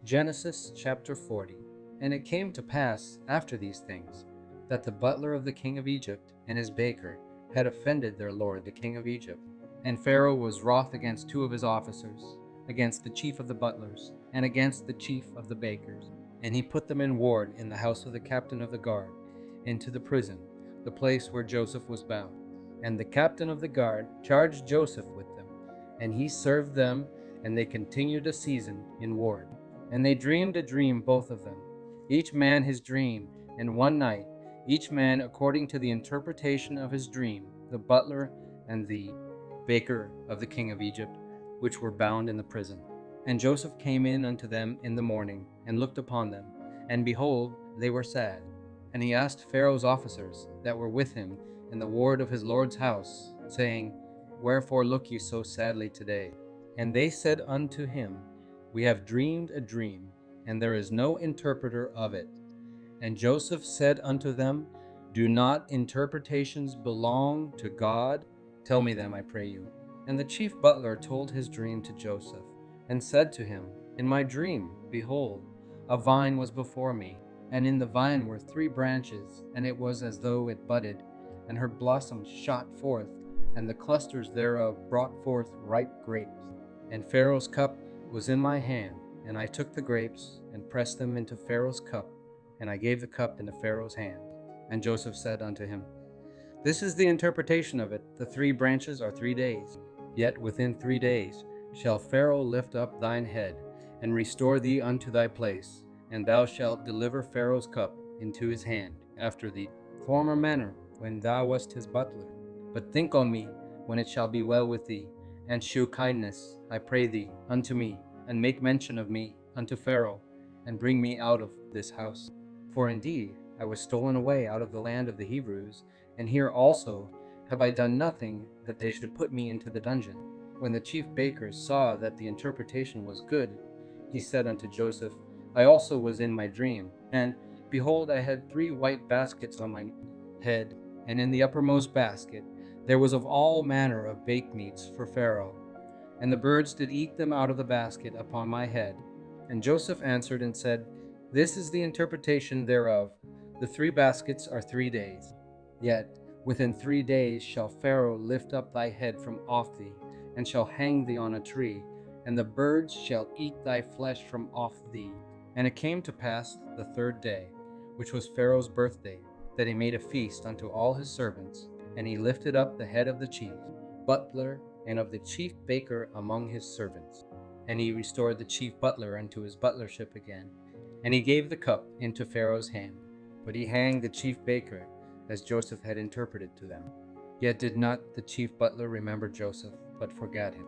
Genesis chapter 40. And it came to pass after these things, that the butler of the king of Egypt and his baker had offended their lord the king of Egypt. And Pharaoh was wroth against two of his officers, against the chief of the butlers, and against the chief of the bakers. And he put them in ward in the house of the captain of the guard, into the prison, the place where Joseph was bound. And the captain of the guard charged Joseph with them, and he served them, and they continued a season in ward. And they dreamed a dream, both of them, each man his dream, and one night, each man according to the interpretation of his dream, the butler and the baker of the king of Egypt, which were bound in the prison. And Joseph came in unto them in the morning, and looked upon them, and behold, they were sad. And he asked Pharaoh's officers that were with him in the ward of his lord's house, saying, Wherefore look ye so sadly today? And they said unto him, We have dreamed a dream, and there is no interpreter of it. And Joseph said unto them, Do not interpretations belong to God? Tell me them, I pray you. And the chief butler told his dream to Joseph, and said to him, In my dream, behold, a vine was before me, and in the vine were 3 branches, and it was as though it budded, and her blossoms shot forth, and the clusters thereof brought forth ripe grapes. And Pharaoh's cup was in my hand, and I took the grapes, and pressed them into Pharaoh's cup, and I gave the cup into Pharaoh's hand. And Joseph said unto him, This is the interpretation of it. The 3 branches are 3 days. Yet within 3 days shall Pharaoh lift up thine head, and restore thee unto thy place, and thou shalt deliver Pharaoh's cup into his hand, after the former manner, when thou wast his butler. But think on me when it shall be well with thee, and shew kindness, I pray thee, unto me, and make mention of me unto Pharaoh, and bring me out of this house. For indeed I was stolen away out of the land of the Hebrews, and here also have I done nothing that they should put me into the dungeon. When the chief baker saw that the interpretation was good, he said unto Joseph, I also was in my dream, and behold, I had 3 white baskets on my head, and in the uppermost basket there was of all manner of baked meats for Pharaoh, and the birds did eat them out of the basket upon my head. And Joseph answered and said, This is the interpretation thereof. The 3 baskets are 3 days. Yet within 3 days shall Pharaoh lift up thy head from off thee, and shall hang thee on a tree, and the birds shall eat thy flesh from off thee. And it came to pass the 3rd day, which was Pharaoh's birthday, that he made a feast unto all his servants, and he lifted up the head of the chief butler and of the chief baker among his servants. And he restored the chief butler unto his butlership again, and he gave the cup into Pharaoh's hand. But he hanged the chief baker, as Joseph had interpreted to them. Yet did not the chief butler remember Joseph, but forgat him.